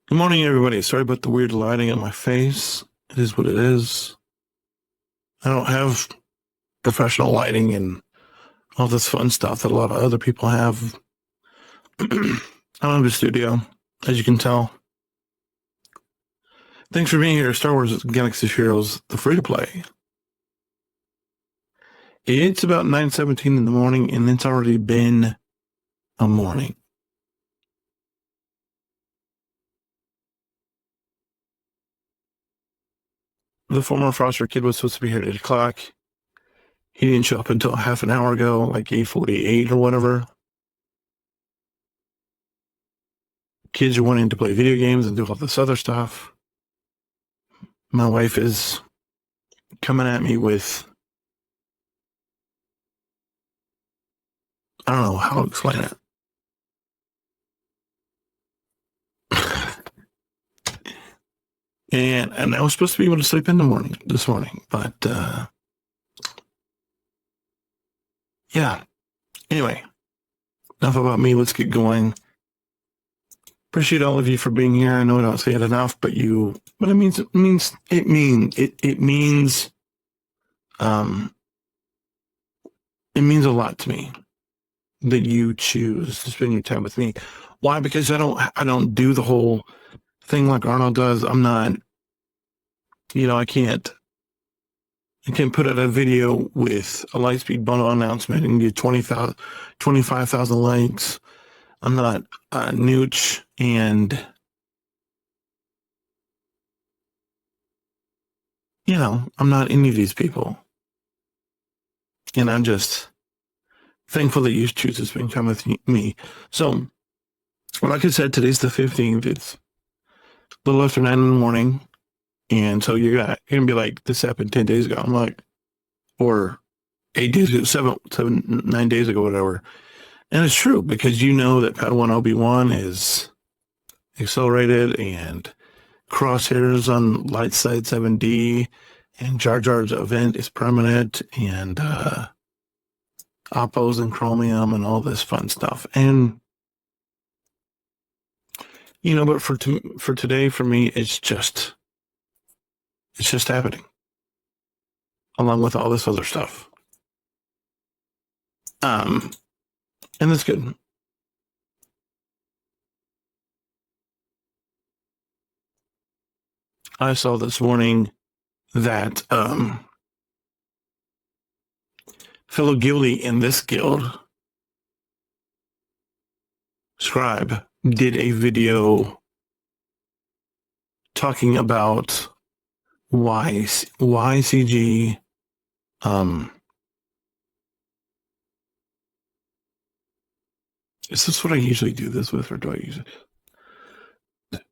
Good morning, everybody. Sorry about the weird lighting on my face. It is what it is. I don't have professional lighting and all this fun stuff that a lot of other people have. I don't have a studio, as you can tell. Thanks for being here, Star Wars Galaxy of Heroes, the free-to-play. It's about 9:17 in the morning, and it's already been a morning. The former Foster kid was supposed to be here at 8 o'clock. He didn't show up until half an hour ago, like 8:48 or whatever. Kids are wanting to play video games and do all this other stuff. My wife is coming at me with, I don't know how to explain it. and I was supposed to be able to sleep in this morning, but yeah. Anyway, enough about me. Let's get going. Appreciate all of you for being here. I know I don't say it enough, but it means a lot to me that you choose to spend your time with me. Why? Because I don't do the whole thing like Arnold does. I'm not, I can't put out a video with a Lightspeed bundle announcement and get 25,000 likes. I'm not Nooch, and I'm not any of these people. And I'm just thankful that you choose to spend time with me. So, like I said, today's the 15th. It's a little after 9 in the morning. And so you're gonna be like, this happened 10 days ago. I'm like, or 8 days ago, 9 days ago, whatever. And it's true, because you know that Padawan Obi-Wan is accelerated, and crosshairs on light side 7D, and Jar Jar's event is permanent, and Oppos and Chromium and all this fun stuff. And but for today, for me, it's just happening, along with all this other stuff. And that's good. I saw this morning that fellow guildie in this guild, Scribe, did a video talking about why CG is this what I usually do this with, or do I use it?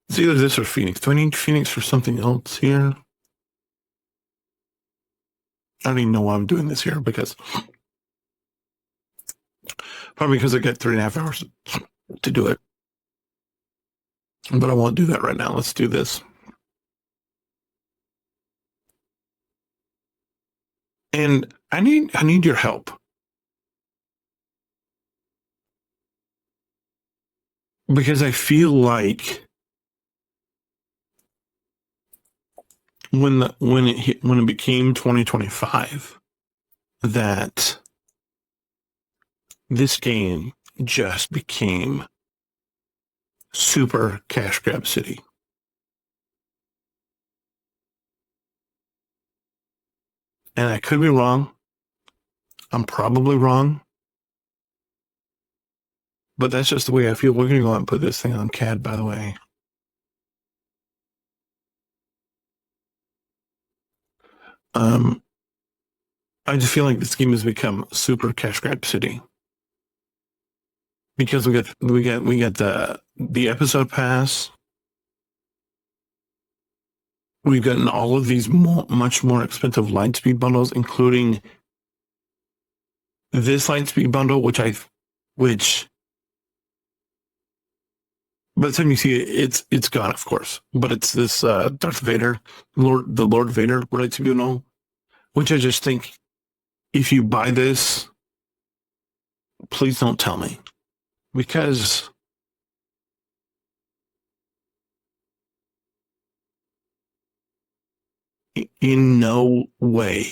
It's either this or Phoenix. Do I need Phoenix for something else here? I don't even know why I'm doing this here, because probably because I got 3.5 hours to do it. But I won't do that right now. Let's do this. And I need your help. Because I feel like when it became 2025, that this game just became super cash grab city. And I could be wrong. I'm probably wrong. But that's just the way I feel. We're going to go out and put this thing on CAD, by the way. I just feel like this game has become super cash grab city, because we got the episode pass. We've gotten all of these much more expensive Lightspeed bundles, including this Lightspeed bundle, which by the time you see it, it's gone, of course. But it's this Darth Vader, Lord Vader Lightspeed bundle, which I just think, if you buy this, please don't tell me, because In no way.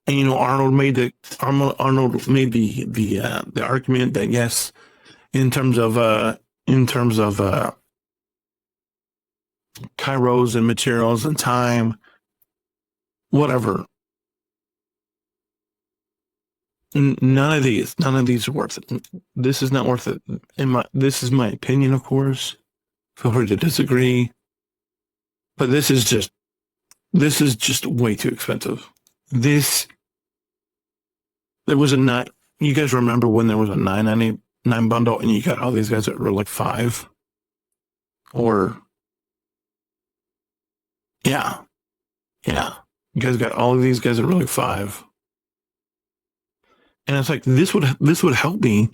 And Arnold made the argument that yes, in terms of kairos and materials and time, whatever. None of these are worth it. This is not worth it. This is my opinion, of course. Feel free to disagree, but this is just way too expensive. There was a you guys remember when there was a $9.99 bundle and you got all these guys that were like $5? Or yeah. You guys got all of these guys that were like $5. And it's like this would help me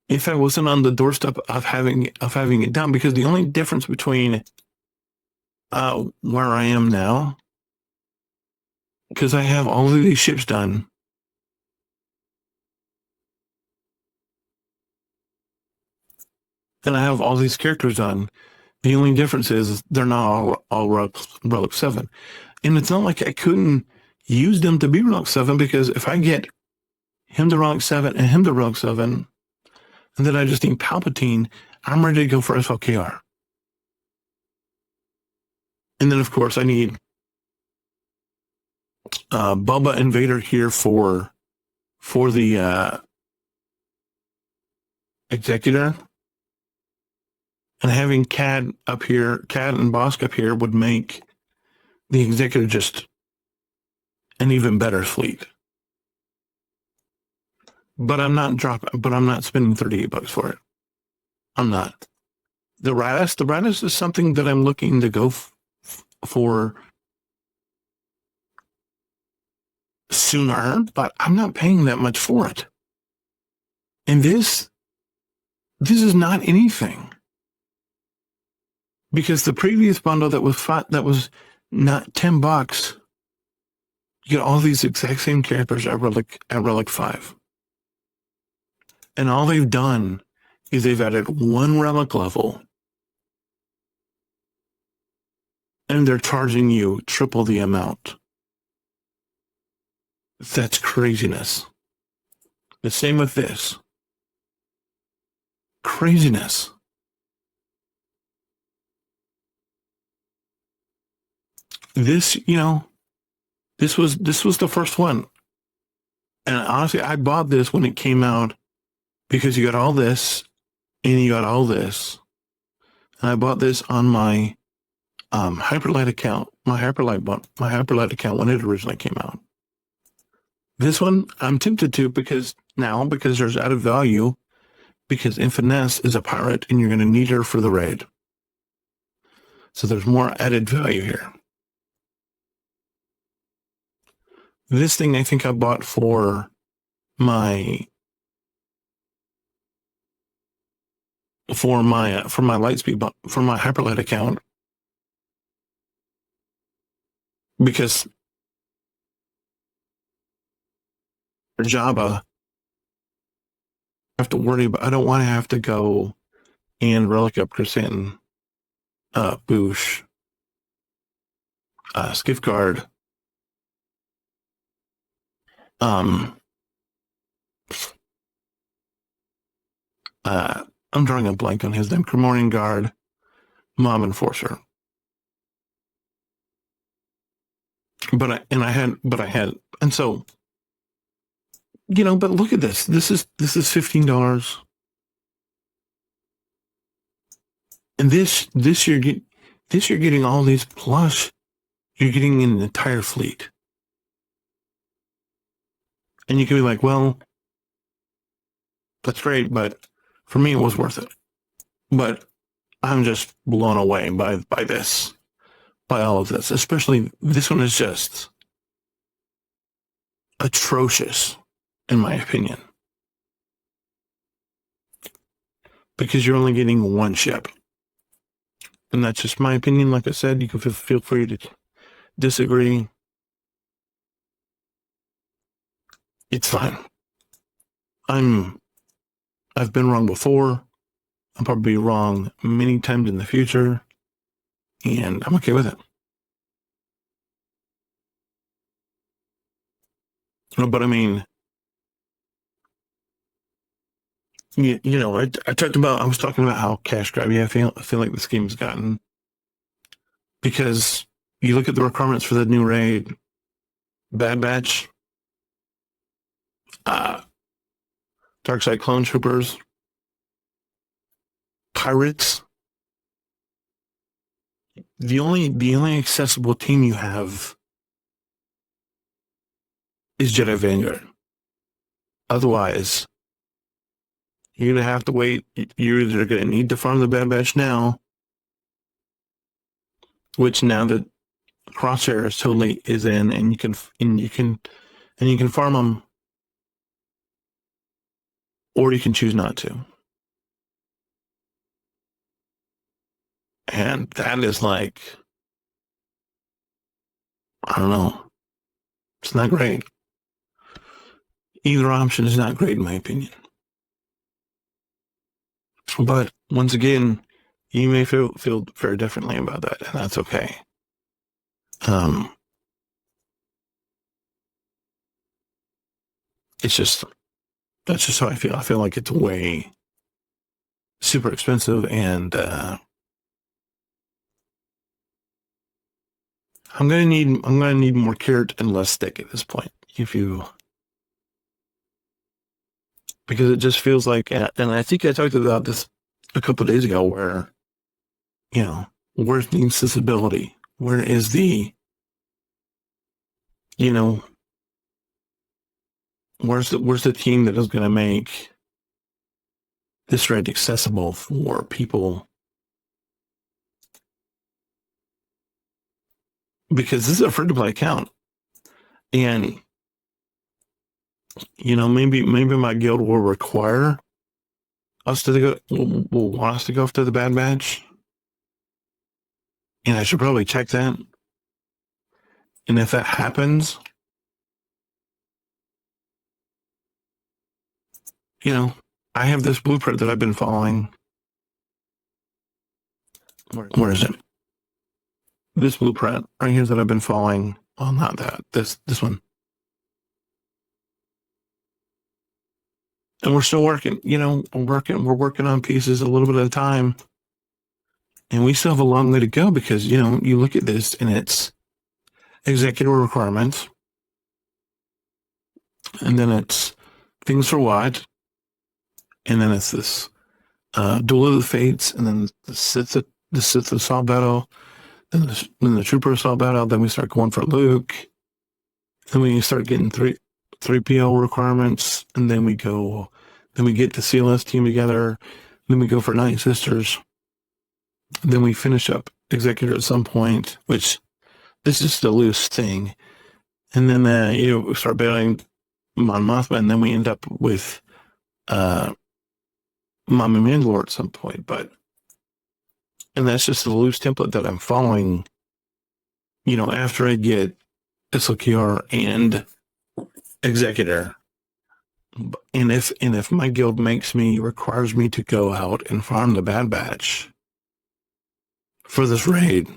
if I wasn't on the doorstep of having it done, because the only difference between where I am now, because I have all of these ships done, and I have all these characters done, the only difference is they're not all Relic 7. And it's not like I couldn't use them to be Relic 7, because if I get him to Relic 7 and him to Relic 7, and then I just need Palpatine, I'm ready to go for SLKR. And then, of course, I need Bubba and Vader here for the Executor. And having Cad and Bosk up here would make the Executor just an even better fleet. But I'm not spending $38 for it. I'm not. The Raddus is something that I'm looking to go for sooner, but I'm not paying that much for it. And this is not anything. Because the previous bundle that was not $10, you get all these exact same characters at Relic 5. And all they've done is they've added one Relic level, and they're charging you triple the amount. That's craziness. The same with this. Craziness. This, this was the first one. And honestly, I bought this when it came out because you got all this and you got all this. And I bought this on my Hyperlight account, my Hyperlight account when it originally came out. This one, I'm tempted to because there's added value, because Infinesse is a pirate and you're going to need her for the raid. So there's more added value here. This thing I think I bought for my Lightspeed, for my Hyperlight account, because for Jabba, I have to worry about. I don't want to have to go and relic up Chrysanthemum, Boosh, Skiffguard. I'm drawing a blank on his name. Cremorian Guard, Mob Enforcer. But so, but look at this. This is $15. And this you're getting all these, plus you're getting an entire fleet. And you can be like, well, that's great, but for me it was worth it. But I'm just blown away by all of this. Especially this one is just atrocious, in my opinion. Because you're only getting one ship. And that's just my opinion. Like I said, you can feel free to disagree. It's fine. I've been wrong before. I'll probably be wrong many times in the future, and I'm okay with it. But I mean, I was talking about how cash grabby I feel like this game's gotten, because you look at the requirements for the new raid, Bad Batch, uh, Darkside Clone Troopers, Pirates. The only accessible team you have is Jedi Vanguard. Otherwise, you're gonna have to wait. You're either gonna need to farm the Bad Batch now, which now that Crosshair is totally is in, and you can farm them, or you can choose not to. And that is like, I don't know. It's not great. Either option is not great in my opinion. But once again, you may feel very differently about that, and that's okay. It's just that's just how I feel. I feel like it's way super expensive, and I'm gonna need more carrot and less stick at this point. Because it just feels like, and I think I talked about this a couple of days ago, where where's the accessibility? Where is the where's the team that is going to make this raid accessible for people? Because this is a free-to-play account, and maybe my guild will require us to go, will want us to go after the Bad Batch, and I should probably check that. And if that happens, I have this blueprint that I've been following. Where is it? This blueprint right here that I've been following. Well, not that. This one. And we're still working. We're working on pieces a little bit at a time. And we still have a long way to go, because, you look at this and it's executive requirements. And then it's things for what. And then it's this Duel of the Fates, and then the Sith Assault Battle, then the Trooper Assault Battle. Then we start going for Luke. Then we start getting 3PO requirements, and then we get the CLS team together. Then we go for Night Sisters. Then we finish up Executor at some point, which this is just a loose thing. And then we start battling Mon Mothma, and then we end up with Mama Mandalore at some point. And that's just a loose template that I'm following. After I get SLKR and Executor. And if my guild requires me to go out and farm the Bad Batch for this raid,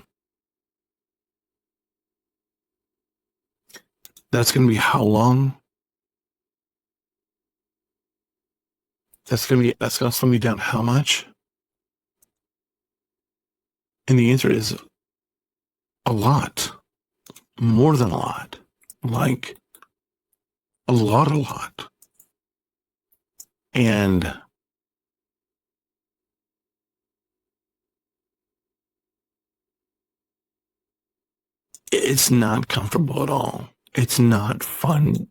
that's going to be how long? That's going to slow me down how much? And the answer is a lot. More than a lot. Like a lot. And it's not comfortable at all. It's not fun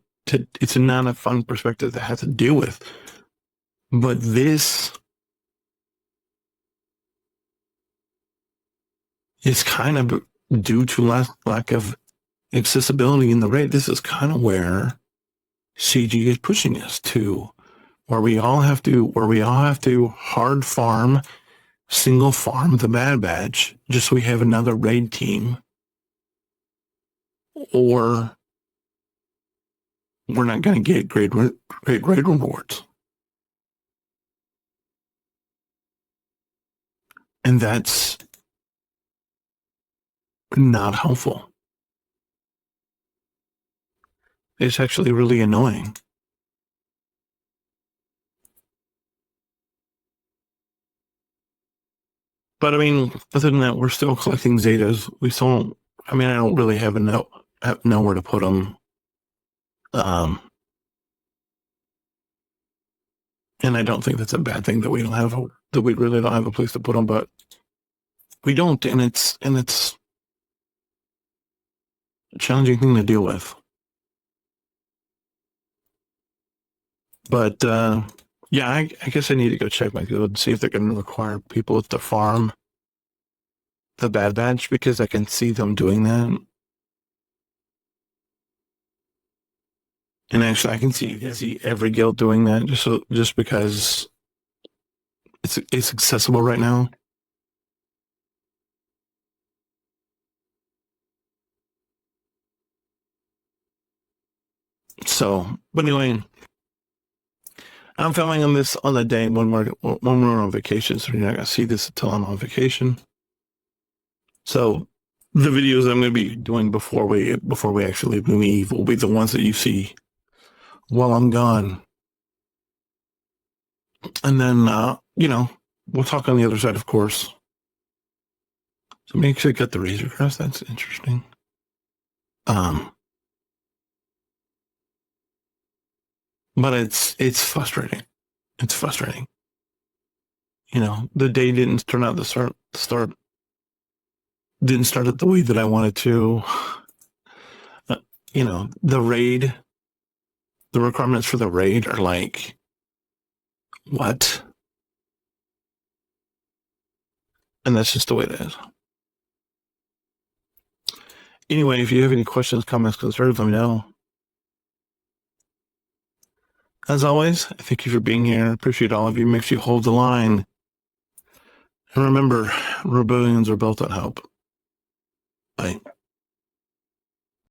it's not a fun perspective to have to deal with. But this is kind of due to lack of accessibility in the raid. This is kind of where CG is pushing us to, where we all have to hard farm, single farm the Bad Batch, just so we have another raid team, or we're not going to get great raid rewards. And that's not helpful. It's actually really annoying. But I mean, other than that, we're still collecting Zetas. We still don't, I mean, I don't really have nowhere to put them. And I don't think that's a bad thing that we really don't have a place to put them, but we don't, and it's a challenging thing to deal with. But yeah, I guess I need to go check my guild and see if they're going to require people to farm the bad badge, because I can see them doing that. And actually, I can see every guild doing that just because it's accessible right now. So, but anyway, I'm filming on this on the day when we're on vacation, so you're not gonna see this until I'm on vacation. So, the videos I'm going to be doing before we actually leave will be the ones that you see while I'm gone. And then, you know, we'll talk on the other side, of course. So make sure you got the Razor Crest. That's interesting. But it's frustrating. It's frustrating. You know, the day didn't turn out to start didn't start it the way that I wanted to. You know, the requirements for the raid are like, what? And that's just the way it is. Anyway, if you have any questions, comments, concerns, let me know. As always, thank you for being here. I appreciate all of you. Make sure you hold the line. And remember, rebellions are built on hope. Bye.